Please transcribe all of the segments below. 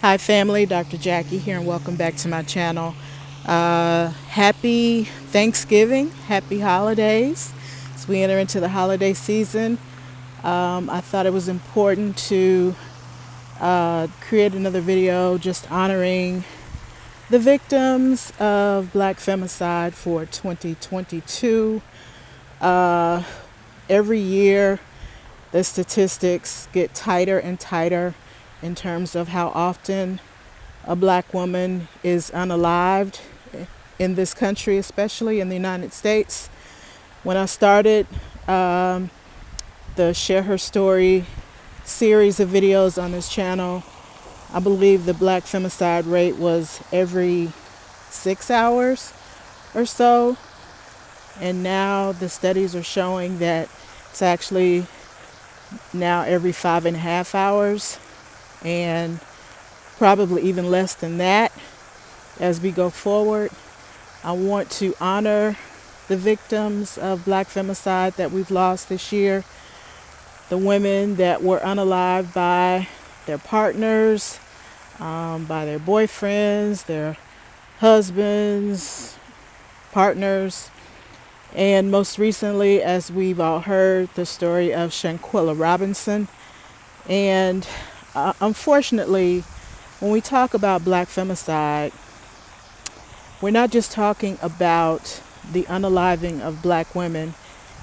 Hi family, Dr. Jackie here and welcome back to my channel. Happy Thanksgiving, happy holidays. As we enter into the holiday season, I thought it was important to create another video just honoring the victims of black femicide for 2022. Every year the statistics get tighter and tighter in terms of how often a black woman is unalived in this country, especially in the United States. When I started the Share Her Story series of videos on this channel, I believe the black femicide rate was every 6 hours or so. And now the studies are showing that it's actually now every 5.5 hours, and probably even less than that as we go forward. I want to honor the victims of black femicide that we've lost this year, the women that were unalived by their partners, by their boyfriends, their husbands, partners, and most recently, as we've all heard, the story of Shanquella Robinson. And unfortunately, when we talk about black femicide, we're not just talking about the unaliving of black women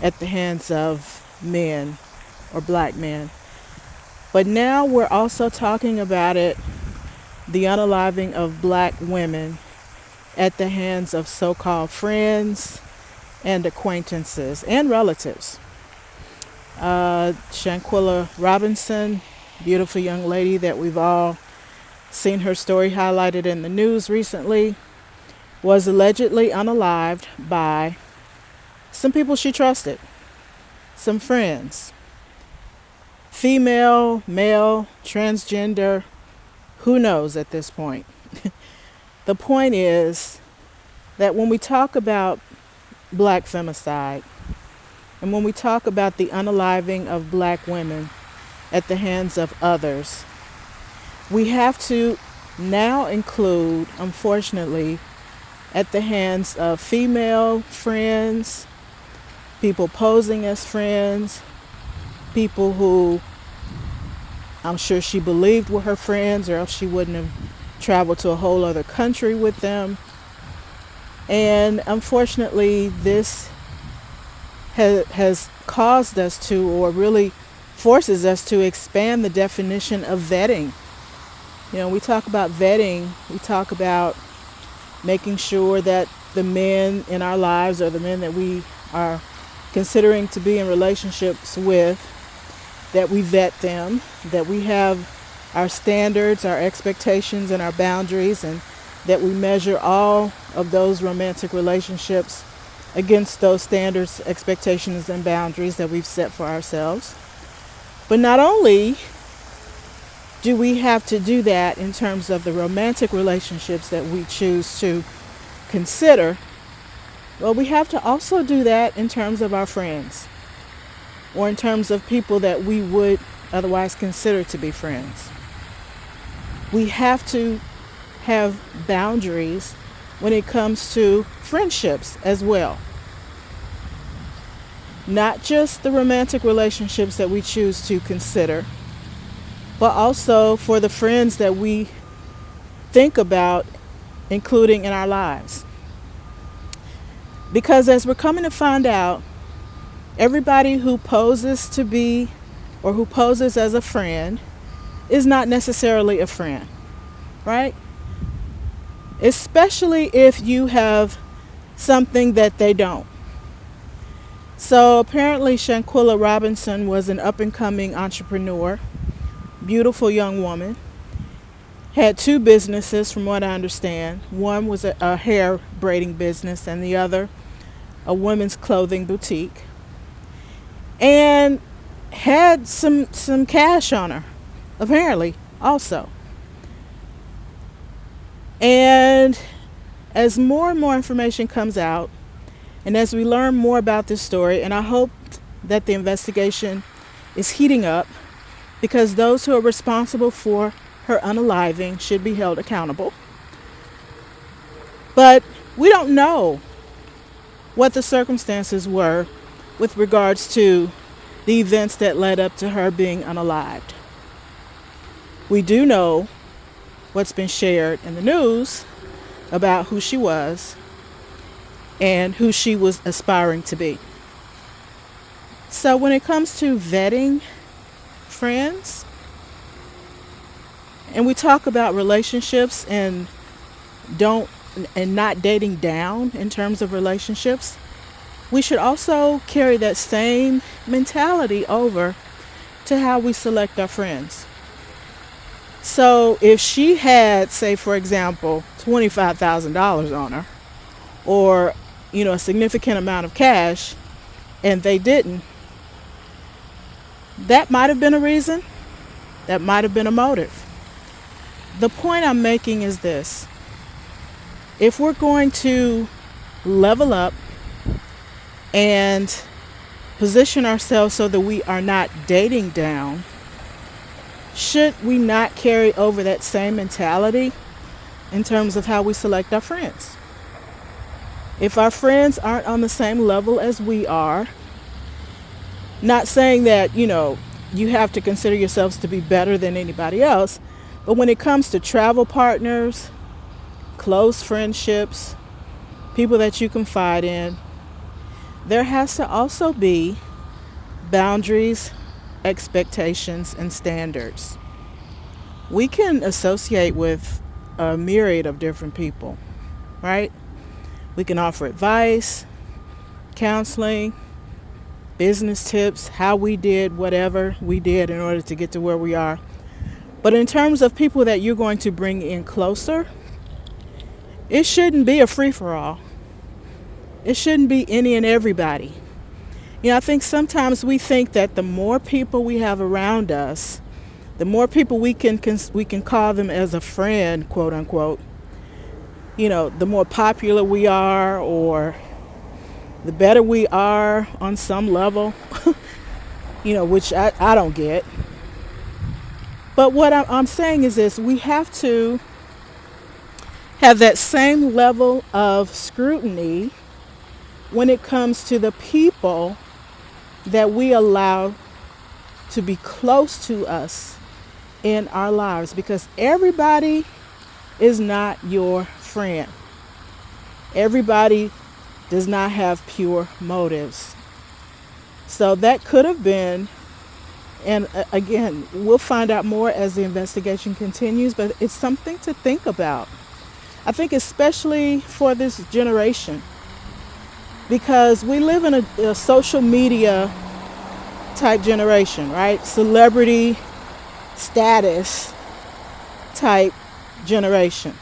at the hands of men or black men, but now we're also talking about the unaliving of black women at the hands of so-called friends and acquaintances and relatives. Shanquella Robinson, beautiful young lady that we've all seen her story highlighted in the news recently, was allegedly unalived by some people she trusted, some friends, female, male, transgender, who knows at this point. The point is that when we talk about black femicide, and when we talk about the unaliving of black women at the hands of others, we have to now include, unfortunately, at the hands of female friends, people posing as friends, people who I'm sure she believed were her friends, or else she wouldn't have traveled to a whole other country with them. And unfortunately, this has caused us to, or really forces us to, expand the definition of vetting. You know, we talk about vetting, we talk about making sure that the men in our lives, or the men that we are considering to be in relationships with, that we vet them, that we have our standards, our expectations, and our boundaries, and that we measure all of those romantic relationships against those standards, expectations, and boundaries that we've set for ourselves. But not only do we have to do that in terms of the romantic relationships that we choose to consider, well, we have to also do that in terms of our friends, or in terms of people that we would otherwise consider to be friends. We have to have boundaries when it comes to friendships as well. Not just the romantic relationships that we choose to consider, but also for the friends that we think about including in our lives. Because as we're coming to find out, everybody who poses to be, or who poses as a friend, is not necessarily a friend, right? Especially if you have something that they don't. So apparently Shanquella Robinson was an up-and-coming entrepreneur, beautiful young woman, had two businesses from what I understand. One was a hair braiding business, and the other a women's clothing boutique, and had some cash on her, apparently, also. And as more and more information comes out, and as we learn more about this story, and I hope that the investigation is heating up, because those who are responsible for her unaliving should be held accountable. But we don't know what the circumstances were with regards to the events that led up to her being unalived. We do know what's been shared in the news about who she was and who she was aspiring to be. So when it comes to vetting friends, and we talk about relationships and not dating down in terms of relationships, we should also carry that same mentality over to how we select our friends. So if she had, say, for example, $25,000 on her, or, a significant amount of cash, and they didn't, that might have been a reason. That might have been a motive. The point I'm making is this. If we're going to level up and position ourselves so that we are not dating down, should we not carry over that same mentality in terms of how we select our friends? If our friends aren't on the same level as we are, not saying that, you have to consider yourselves to be better than anybody else, but when it comes to travel partners, close friendships, people that you confide in, there has to also be boundaries, expectations, and standards. We can associate with a myriad of different people, right? We can offer advice, counseling, business tips, how we did whatever we did in order to get to where we are. But in terms of people that you're going to bring in closer, it shouldn't be a free-for-all. It shouldn't be any and everybody. I think sometimes we think that the more people we have around us, the more people we can call them as a friend, quote unquote, the more popular we are, or the better we are on some level, which I don't get. But what I'm saying is this: we have to have that same level of scrutiny when it comes to the people that we allow to be close to us in our lives, because everybody is not your friend. Everybody does not have pure motives. So that could have been, and again, we'll find out more as the investigation continues, but it's something to think about. I think especially for this generation, because we live in a social media type generation, right? Celebrity status type generation.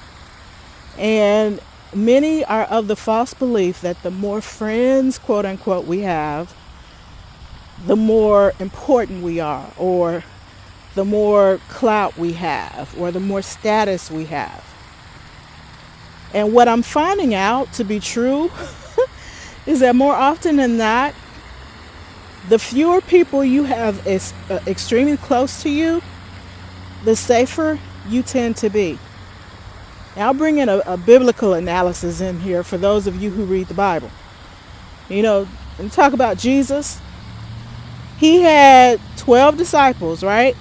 And many are of the false belief that the more friends, quote unquote, we have, the more important we are, or the more clout we have, or the more status we have. And what I'm finding out to be true is that more often than not, the fewer people you have extremely close to you, the safer you tend to be. Now, I'll bring in a biblical analysis in here for those of you who read the Bible. When you talk about Jesus, he had 12 disciples, right?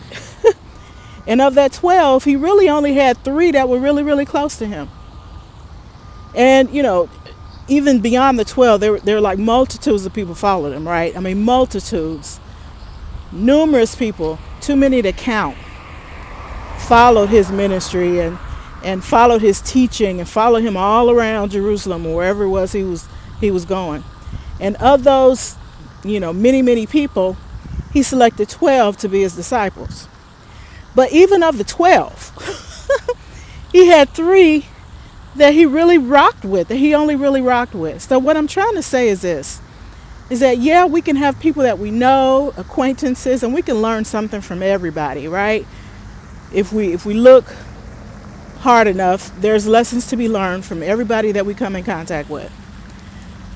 And of that 12, he really only had 3 that were really, really close to him. And, even beyond the 12, there were like multitudes of people followed him, right? I mean, multitudes. Numerous people, too many to count, followed his ministry and followed his teaching and followed him all around Jerusalem or wherever it was he was going. And of those, many, many people, he selected 12 to be his disciples. But even of the 12, he had 3 that he really rocked with, that he only really rocked with. So what I'm trying to say is this, is that, yeah, we can have people that we know, acquaintances, and we can learn something from everybody, right? If we look hard enough, there's lessons to be learned from everybody that we come in contact with.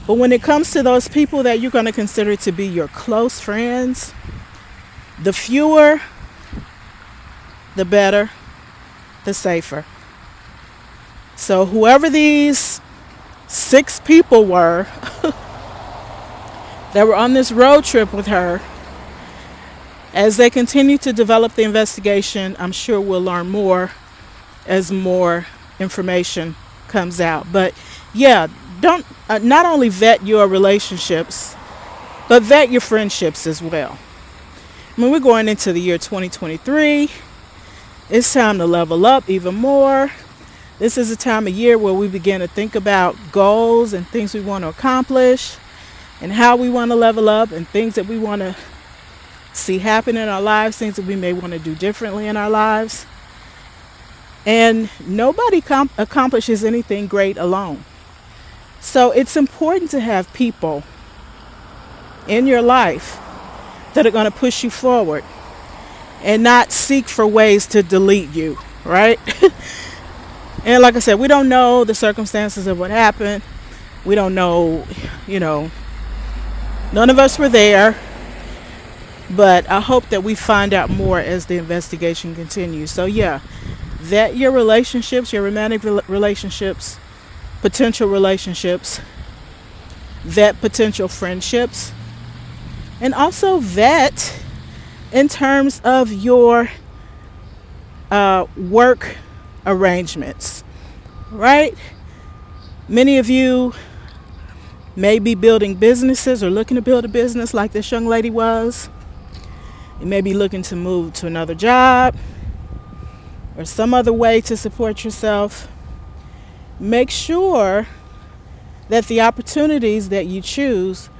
But when it comes to those people that you're going to consider to be your close friends, the fewer, the better. the safer. So whoever these 6 people were that were on this road trip with her, as they continue to develop the investigation, I'm sure we'll learn more as more information comes out. But yeah, don't not only vet your relationships, but vet your friendships as well. I mean, we're going into the year 2023. It's time to level up even more. This is a time of year where we begin to think about goals and things we want to accomplish and how we want to level up and things that we want to see happen in our lives, things that we may want to do differently in our lives. And nobody accomplishes anything great alone. So it's important to have people in your life that are going to push you forward and not seek for ways to delete you, right? And like I said, we don't know the circumstances of what happened. We don't know, none of us were there. But I hope that we find out more as the investigation continues. So yeah, vet your relationships, your romantic relationships, potential relationships, vet potential friendships, and also vet in terms of your work arrangements, right? Many of you may be building businesses or looking to build a business like this young lady was. You may be looking to move to another job or some other way to support yourself. Make sure that the opportunities that you choose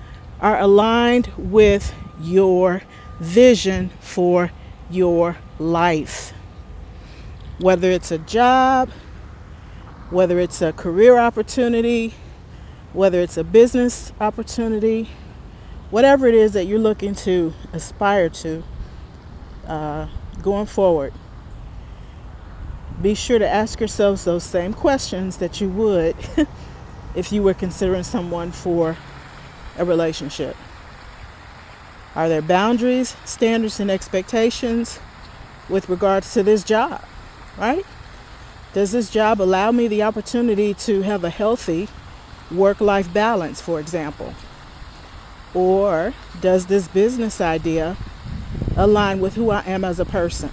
are aligned with your vision for your life. Whether it's a job, whether it's a career opportunity, whether it's a business opportunity, whatever it is that you're looking to aspire to going forward, be sure to ask yourselves those same questions that you would if you were considering someone for a relationship. Are there boundaries, standards, and expectations with regards to this job, right? Does this job allow me the opportunity to have a healthy work-life balance, for example? Or does this business idea align with who I am as a person,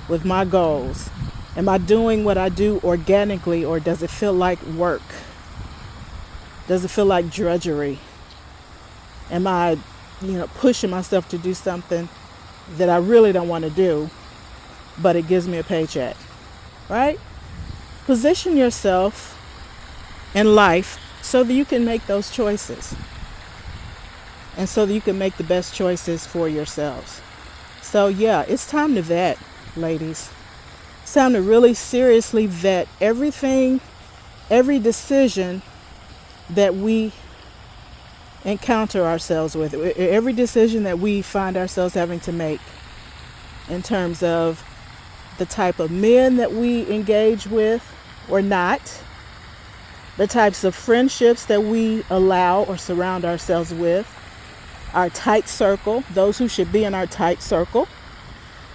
with my goals? Am I doing what I do organically, or does it feel like work? Does it feel like drudgery? Am I, pushing myself to do something that I really don't want to do, but it gives me a paycheck, right? Position yourself in life so that you can make those choices, and so that you can make the best choices for yourselves. So yeah, it's time to vet, ladies. It's time to really seriously vet everything, every decision that we encounter ourselves with, every decision that we find ourselves having to make in terms of the type of men that we engage with or not, the types of friendships that we allow or surround ourselves with, our tight circle, those who should be in our tight circle,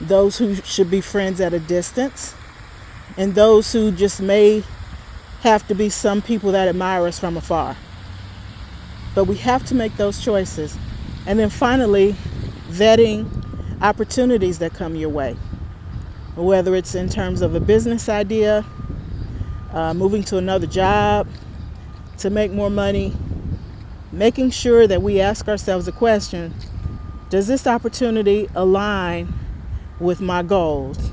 those who should be friends at a distance, and those who just may have to be some people that admire us from afar. But we have to make those choices. And then finally, vetting opportunities that come your way, whether it's in terms of a business idea, moving to another job to make more money, making sure that we ask ourselves a question: does this opportunity align with my goals?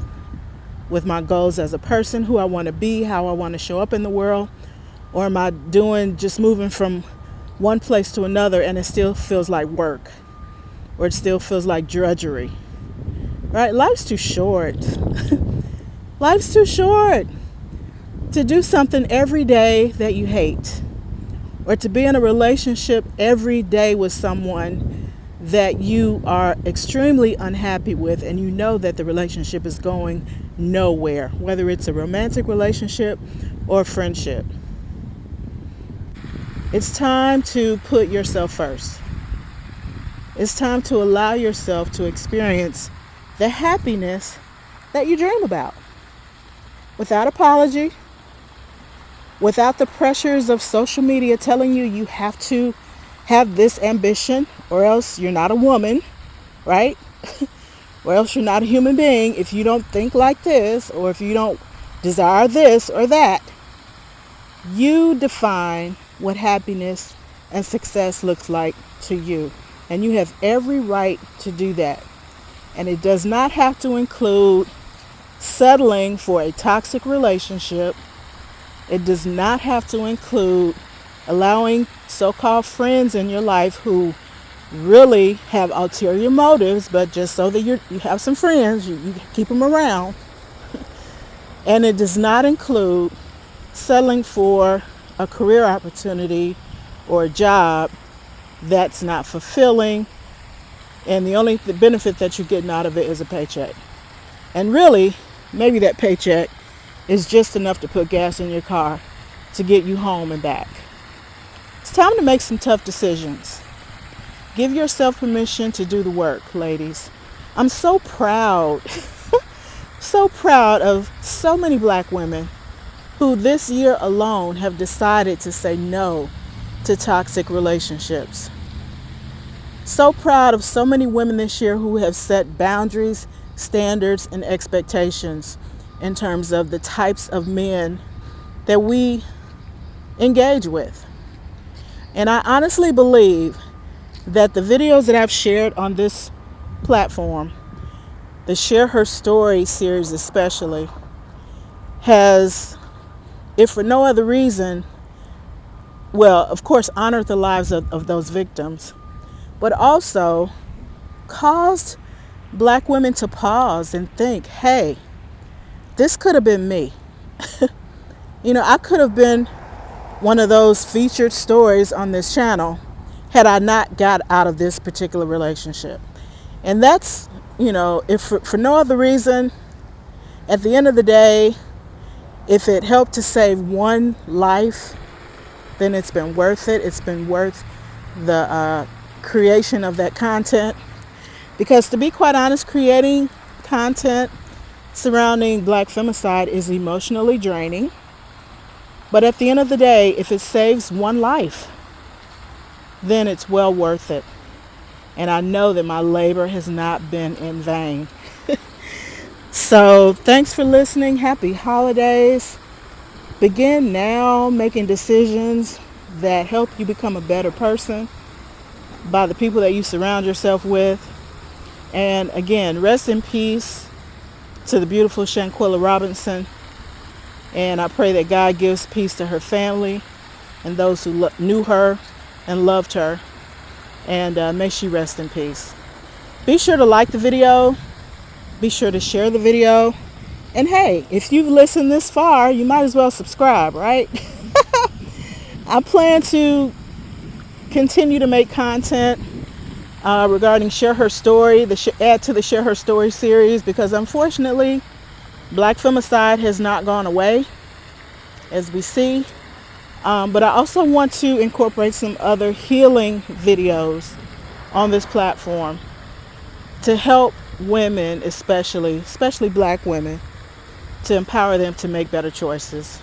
With my goals as a person, who I want to be, how I want to show up in the world? Or am I just moving from one place to another and it still feels like work, or it still feels like drudgery, right? Life's too short. Life's too short to do something every day that you hate, or to be in a relationship every day with someone that you are extremely unhappy with, and you know that the relationship is going nowhere, whether it's a romantic relationship or friendship. It's time to put yourself first. It's time to allow yourself to experience the happiness that you dream about. without apology, without the pressures of social media telling you you have to have this ambition or else you're not a woman, right? Or else you're not a human being if you don't think like this or if you don't desire this or that. You define what happiness and success looks like to you. And you have every right to do that. And it does not have to include settling for a toxic relationship. It does not have to include allowing so-called friends in your life who really have ulterior motives, but just so that you have some friends, you keep them around. And it does not include settling for a career opportunity or a job that's not fulfilling, and the only benefit that you're getting out of it is a paycheck. And really, maybe that paycheck is just enough to put gas in your car to get you home and back. It's time to make some tough decisions. Give yourself permission to do the work, ladies. I'm so proud, so proud of so many black women who this year alone have decided to say no to toxic relationships. So proud of so many women this year who have set boundaries, standards, and expectations in terms of the types of men that we engage with. And I honestly believe that the videos that I've shared on this platform, the Share Her Story series especially, has, if for no other reason, well, of course, honored the lives of those victims, but also caused black women to pause and think, hey, this could have been me. I could have been one of those featured stories on this channel had I not got out of this particular relationship. And that's, if for no other reason, at the end of the day, if it helped to save one life, then it's been worth it. It's been worth the creation of that content. Because to be quite honest, creating content surrounding black femicide is emotionally draining. But at the end of the day, if it saves one life, then it's well worth it. And I know that my labor has not been in vain. So thanks for listening. Happy holidays. Begin now making decisions that help you become a better person by the people that you surround yourself with. And again, rest in peace to the beautiful Shanquella Robinson. And I pray that God gives peace to her family and those who knew her and loved her. And may she rest in peace. Be sure to like the video. Be sure to share the video. And hey, if you've listened this far, you might as well subscribe, right? I plan to continue to make content regarding Share Her Story, add to the Share Her Story series, because unfortunately, black femicide has not gone away, as we see. But I also want to incorporate some other healing videos on this platform to help women, especially black women, to empower them to make better choices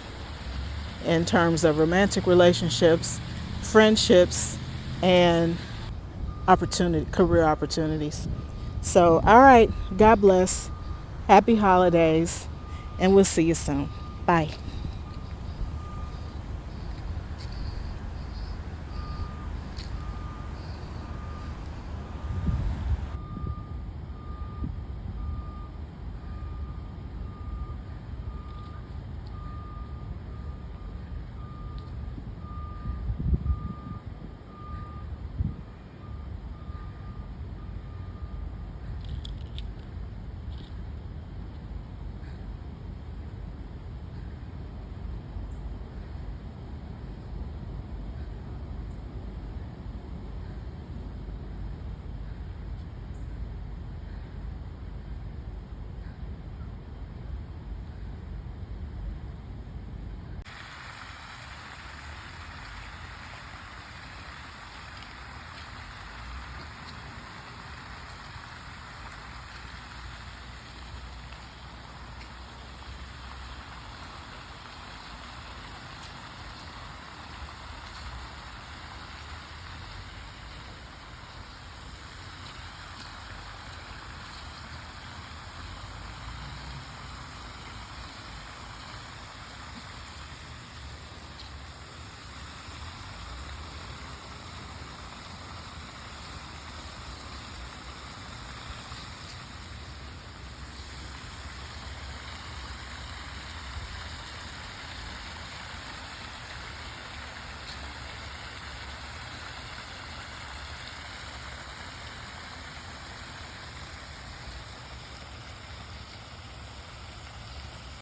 in terms of romantic relationships, friendships, and career opportunities. So, all right, God bless. Happy holidays, and we'll see you soon. Bye.